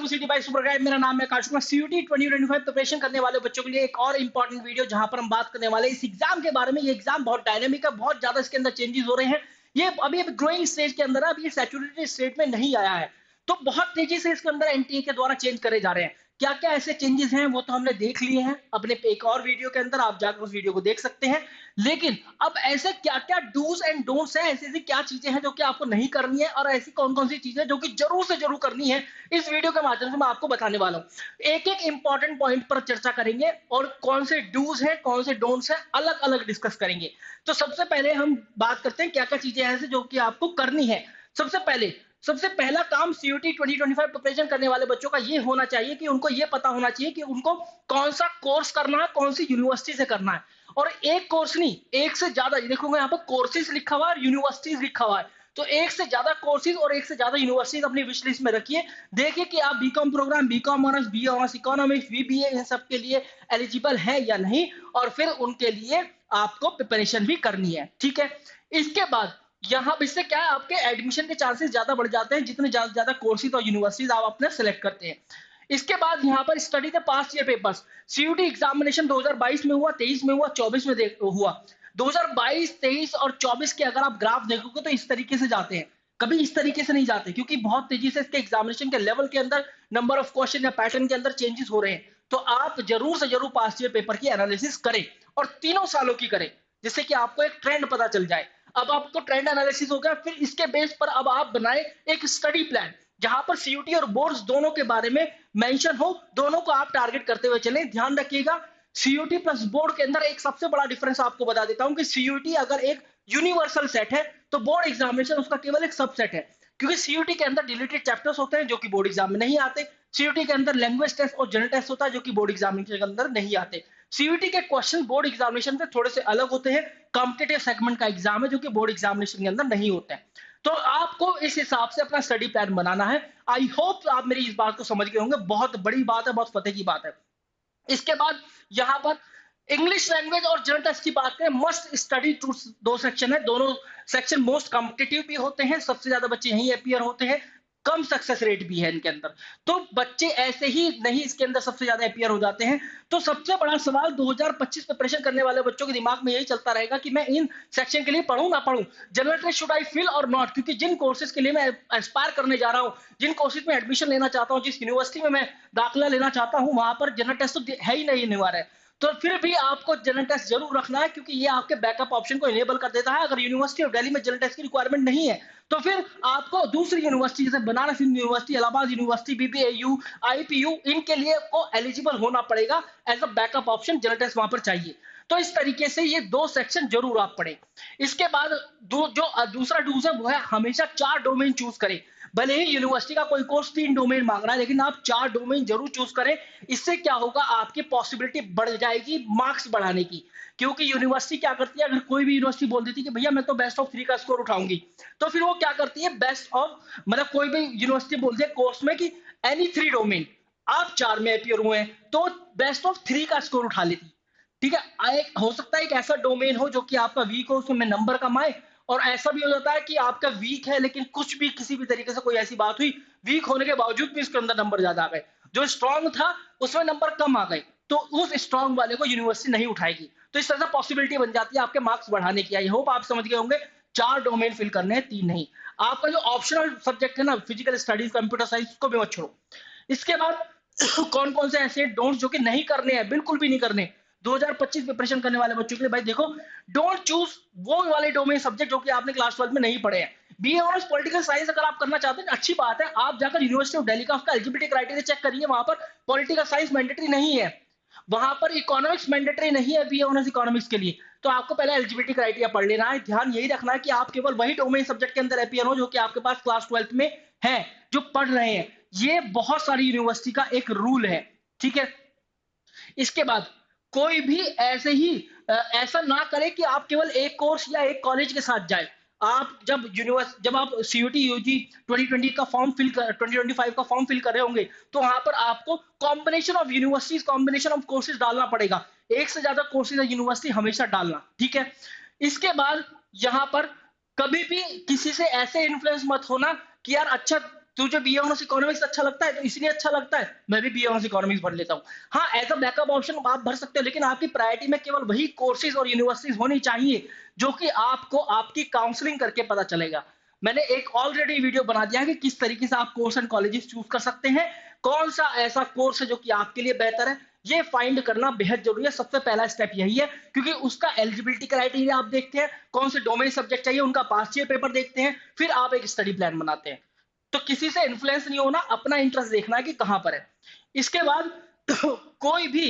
To city by super guide. मेरा नाम है आकाश कुमार। सीयूटी 2025 प्रिपरेशन करने वाले बच्चों के लिए एक और इंपॉर्टेंट वीडियो, जहां पर हम बात करने वाले हैं इस एग्जाम के बारे में। ये एग्जाम बहुत डायनेमिक है, बहुत ज्यादा इसके अंदर चेंजेस हो रहे हैं। ये अभी ग्रोइंग स्टेज के अंदर है, अभी ये सैचुरेटेड स्टेट में नहीं आया है, तो बहुत तेजी से इसके अंदर एनटीए के द्वारा चेंज करे जा रहे हैं। क्या क्या ऐसे चेंजेस हैं वो तो हमने देख लिए हैं अपने एक और वीडियो के अंदर, आप जाकर उस वीडियो को देख सकते हैं। लेकिन अब ऐसे क्या क्या डूज एंड डोंट्स हैं, ऐसी ऐसी क्या चीजें हैं जो कि आपको नहीं करनी है, और ऐसी कौन कौन सी चीजें जो कि जरूर से जरूर करनी है, इस वीडियो के माध्यम से मैं आपको बताने वाला हूं। एक एक इंपॉर्टेंट पॉइंट पर चर्चा करेंगे और कौन से डूज हैं कौन से डोंट्स हैं अलग अलग डिस्कस करेंगे। तो सबसे पहले हम बात करते हैं क्या क्या चीजें ऐसे जो कि आपको करनी है। सबसे पहला काम सीयूटी 2025 प्रिपरेशन करने वाले बच्चों का ये होना चाहिए कि उनको ये पता होना चाहिए कि उनको कौन सा कोर्स करना है, कौन सी यूनिवर्सिटी से करना है। और एक कोर्स नहीं, एक से ज्यादा, देखोगे यहाँ पर कोर्सेज लिखा हुआ है और यूनिवर्सिटीज लिखा हुआ है, तो एक से ज्यादा कोर्सेज और एक से ज्यादा यूनिवर्सिटीज अपनी विश लिस्ट में रखिए। देखिए कि आप BCom programme, BCom honours, B honours economics, BBA, इन सब के लिए एलिजिबल है या नहीं, और फिर उनके लिए आपको प्रिपरेशन भी करनी है। ठीक है, इसके बाद यहाँ इससे क्या है, आपके एडमिशन के चांसेस ज्यादा बढ़ जाते हैं जितने ज्यादा कोर्सेज और यूनिवर्सिटीज आप अपने सेलेक्ट करते हैं। इसके बाद यहाँ पर study the past year papers. CUET examination 2022 में हुआ, 23 में हुआ, 24 में हुआ। 2022, 23 और 24 के अगर आप ग्राफ देखोगे तो इस तरीके से जाते हैं, कभी इस तरीके से नहीं जाते, क्योंकि बहुत तेजी से इसके एग्जामिनेशन के लेवल के अंदर, नंबर ऑफ क्वेश्चन या पैटर्न के अंदर चेंजेस हो रहे हैं। तो आप जरूर से जरूर पास्ट ईयर पेपर की एनालिसिस करें, और तीनों सालों की करें, जिससे कि आपको एक ट्रेंड पता चल जाए। अब आपको ट्रेंड एनालिसिस हो गया, फिर इसके बेस पर अब आप बनाए एक स्टडी प्लान, जहां पर सीयूटी और बोर्ड्स दोनों के बारे में मेंशन हो, दोनों को आप टारगेट करते हुए चलें। ध्यान रखिएगा, सीयूटी प्लस बोर्ड के अंदर एक सबसे बड़ा डिफरेंस आपको बता देता हूं कि सीयूटी अगर एक यूनिवर्सल सेट है, तो बोर्ड एग्जामिनेशन उसका केवल एक सबसेट है। क्योंकि सीयूटी के अंदर डिलीटेड चैप्टर्स होते हैं जो कि बोर्ड एग्जाम में नहीं आते। सीयूटी के अंदर लैंग्वेज टेस्ट और जनरल टेस्ट होता है जो कि बोर्ड एग्जामिनेशन के अंदर नहीं आते। सीयूटी के क्वेश्चन बोर्ड एग्जामिनेशन से थोड़े से अलग होते हैं, कॉम्पिटिटिव सेगमेंट का एग्जाम है जो कि बोर्ड एग्जामिनेशन के अंदर नहीं होता है। तो आपको इस हिसाब से अपना स्टडी प्लान बनाना है। आई होप आप मेरी इस बात को समझ गए होंगे, बहुत बड़ी बात है, बहुत फतेह की बात है। इसके बाद यहाँ पर इंग्लिश लैंग्वेज और जनरल टेस्ट की बात करें, मस्ट स्टडी टू, दो सेक्शन है, दोनों सेक्शन मोस्ट कॉम्पिटिटिव भी होते हैं, सबसे ज्यादा बच्चे यहीं अपीयर होते हैं, कम सक्सेस रेट भी है इनके अंदर, तो बच्चे ऐसे ही नहीं इसके अंदर सबसे ज्यादा अपीयर हो जाते हैं। तो सबसे बड़ा सवाल 2025 प्रिपरेशन करने वाले बच्चों के दिमाग में यही चलता रहेगा कि मैं इन सेक्शन के लिए पढ़ूं ना पढ़ूं, general test should I fill और नॉट, क्योंकि जिन कोर्सेज के लिए मैं एस्पायर करने जा रहा हूं, जिन कोर्सेज में एडमिशन लेना चाहता हूं, जिस यूनिवर्सिटी में मैं दाखिला लेना चाहता हूं, वहां पर जनरल टेस्ट तो है ही नहीं अनिवार्य है। तो फिर भी आपको जनरल टेस्ट जरूर रखना है, क्योंकि ये आपके बैकअप ऑप्शन को इनेबल कर देता है। अगर यूनिवर्सिटी ऑफ दिल्ली में जनरल टेस्ट की रिक्वायरमेंट नहीं है, तो फिर आपको दूसरी यूनिवर्सिटी जैसे Banaras university, Allahabad university, BBAU, IPU, इनके लिए को एलिजिबल होना पड़ेगा as a backup option, general test वहां पर चाहिए। तो इस तरीके से ये दो सेक्शन जरूर आप पढ़ें। इसके बाद दूसरा डूज है वो है हमेशा 4 डोमेन चूज करें। भले ही यूनिवर्सिटी का कोई कोर्स 3 डोमेन मांग रहा है, लेकिन आप 4 डोमेन जरूर चूज करें। इससे क्या होगा, आपकी पॉसिबिलिटी बढ़ जाएगी मार्क्स बढ़ाने की। क्योंकि यूनिवर्सिटी क्या करती है, अगर कोई भी यूनिवर्सिटी बोल देती है कि भैया मैं तो बेस्ट ऑफ 3 का स्कोर उठाऊंगी, तो फिर वो क्या करती है, बेस्ट ऑफ, मतलब कोई भी यूनिवर्सिटी बोल दे कोर्स में कि एनी 3 डोमेन, आप 4 में अपीयर हुए हैं, तो बेस्ट ऑफ 3 का स्कोर उठा लेती। ठीक है, हो सकता है एक ऐसा डोमेन हो जो कि आपका वीक हो, उसमें नंबर कम आए, और ऐसा भी हो जाता है कि आपका वीक है लेकिन कुछ भी किसी भी तरीके से कोई ऐसी बात हुई, वीक होने के बावजूद भी इसके अंदर नंबर ज्यादा आ गए, जो स्ट्रांग था उसमें नंबर कम आ गए, तो उस स्ट्रांग वाले को यूनिवर्सिटी नहीं उठाएगी। तो इस तरह से पॉसिबिलिटी बन जाती है आपके मार्क्स बढ़ाने की। आई होप आप समझ गए होंगे, 4 डोमेन फिल करने हैं, 3 नहीं। आपका जो ऑप्शनल सब्जेक्ट है ना, फिजिकल स्टडीज, कंप्यूटर साइंस, उसको भी मत छोड़ो। इसके बाद कौन कौन से ऐसे डोंट जो कि नहीं करने हैं, बिल्कुल भी नहीं करने 2025 प्रिपरेशन करने वाले बच्चों के लिए। भाई देखो, डोंट चूज वो वाले डोमेन सब्जेक्ट जो कि आपने क्लास 12 में नहीं पढ़े हैं। बीए ऑनर्स पॉलिटिकल साइंस अगर आप करना चाहते हैं, अच्छी बात है, आप जाकर यूनिवर्सिटी ऑफ दिल्ली का उसका एलिजिबिलिटी क्राइटेरिया चेक करिए, वहां पर पॉलिटिकल साइंस मैंडेटरी नहीं है, वहां पर इकोनॉमिक्स मैंडेटरी नहीं है बीए ऑनर्स इकोनॉमिक्स के लिए। तो आपको पहले एलिजिबिलिटी क्राइटेरिया पढ़ लेना है। ध्यान यही रखना है कि आप केवल वही डोमेन सब्जेक्ट के अंदर अपीयर हो जो कि आपके पास क्लास 12 में है, जो पढ़ रहे हैं। ये बहुत सारी यूनिवर्सिटी का एक रूल है। ठीक है, इसके बाद कोई भी ऐसे ही ऐसा ना करे कि आप केवल एक कोर्स या एक कॉलेज के साथ जाए। आप जब आप सीयूटी यूजी 2020 का फॉर्म फिल कर 2025 का फॉर्म फिल कर रहे होंगे, तो वहां पर आपको combination of universities, combination of courses डालना पड़ेगा। एक से ज्यादा कोर्सेज या यूनिवर्सिटी हमेशा डालना। ठीक है, इसके बाद यहां पर कभी भी किसी से ऐसे इन्फ्लुएंस मत होना कि यार अच्छा तुझे बीए ऑनर्स इकोनॉमिक्स अच्छा लगता है तो इसलिए अच्छा लगता है, मैं भी बीए ऑनर्स इकोनॉमिक्स भर लेता हूँ। हाँ, एज अ बैकअप ऑप्शन आप भर सकते हो, लेकिन आपकी प्रायोरिटी में केवल वही कोर्सेज और यूनिवर्सिटीज होनी चाहिए जो कि आपको आपकी काउंसलिंग करके पता चलेगा। मैंने एक ऑलरेडी वीडियो बना दिया है कि किस तरीके से आप कोर्स एंड कॉलेजेस चूज कर सकते हैं, कौन सा ऐसा कोर्स है जो कि आपके लिए बेहतर है, ये फाइंड करना बेहद जरूरी है। सबसे पहला स्टेप यही है, क्योंकि उसका एलिजिबिलिटी क्राइटेरिया आप देखते हैं, कौन से डोमेन सब्जेक्ट चाहिए, उनका पास्ट ईयर पेपर देखते हैं, फिर आप एक स्टडी प्लान बनाते हैं। तो किसी से इन्फ्लुएंस नहीं होना, अपना इंटरेस्ट देखना है कि कहां पर है। इसके बाद कोई भी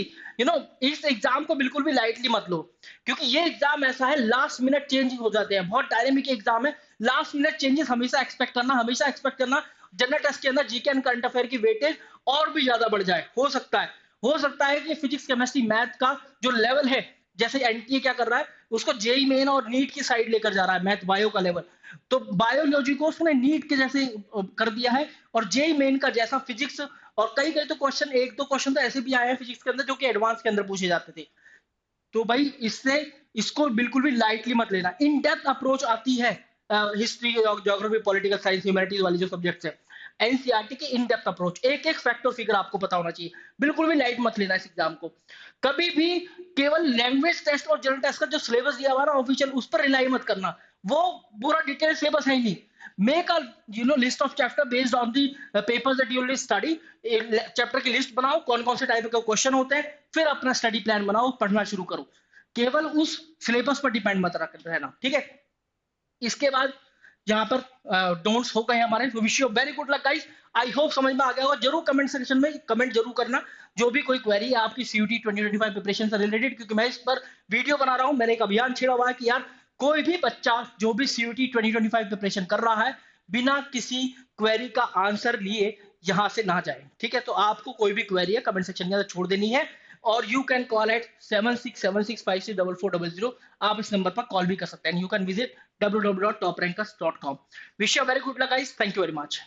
इस एग्जाम को बिल्कुल भी लाइटली मत लो, क्योंकि ये एग्जाम ऐसा है, लास्ट मिनट चेंज हो जाते हैं, बहुत डायनेमिक एग्जाम है। लास्ट मिनट चेंजेस हमेशा एक्सपेक्ट करना। जनरल टेस्ट के अंदर जीके एंड करंट अफेयर की वेटेज और भी ज्यादा बढ़ जाए, हो सकता है कि फिजिक्स केमिस्ट्री मैथ का जो लेवल है, जैसे एनटीए क्या कर रहा है, उसको जेई मेन और नीट की साइड लेकर जा रहा है, मैथ बायो का लेवल। तो बायोलॉजी को उसने नीट के जैसे कर दिया है, और जेई मेन का जैसा फिजिक्स। और कई कई तो क्वेश्चन, एक दो क्वेश्चन तो ऐसे भी आए हैं फिजिक्स के अंदर जो कि एडवांस के अंदर पूछे जाते थे। तो भाई इससे इसको बिल्कुल भी लाइटली मत लेना। इन डेप्थ अप्रोच आती है history, geography, political science, humanities वाली जो सब्जेक्ट्स है, एनसीईआरटी की इन डेप्थ अप्रोच, एक एक फैक्टर फिगर आपको पता होना चाहिए। बिल्कुल भी लाइट मत लेना इस एग्जाम को कभी भी। केवल लैंग्वेज टेस्ट और जनरल टेस्ट का जो सिलेबस दिया हुआ ना ऑफिशियल, उस पर रिलाई मत करना, वो पूरा डिटेल सिलेबस है ही नहीं। Make a list of chapter based on the papers that you will study. Chapter की लिस्ट बनाओ, कौन कौन से टाइप के क्वेश्चन होते हैं, फिर अपना स्टडी प्लान बनाओ, पढ़ना शुरू करो। केवल उस सिलेबस पर डिपेंड मत रहना, ठीक है। इसके बाद यहाँ पर डोंट्स हो गए हमारे। Wish you very good luck guys. I hope समझ में आ गया होगा। जरूर कमेंट सेक्शन में कमेंट जरूर करना जो भी कोई क्वेरी है आपकी सीयूटी 2025 प्रिपरेशन से रिलेटेड, क्योंकि मैं इस पर वीडियो बना रहा हूँ। मैंने एक अभियान छेड़ा हुआ है कि यार कोई भी बच्चा जो भी सीयूटी 2025 प्रिपरेशन कर रहा है, बिना किसी क्वेरी का आंसर लिए यहाँ से ना जाए, ठीक है। तो आपको कोई भी क्वेरी है कमेंट सेक्शन के अंदर छोड़ देनी है, और यू कैन कॉल एट 7676564400। आप इस नंबर पर कॉल भी कर सकते हैं। You can visit www.toprankers.com. Wish you a very good luck guys. Thank you very much.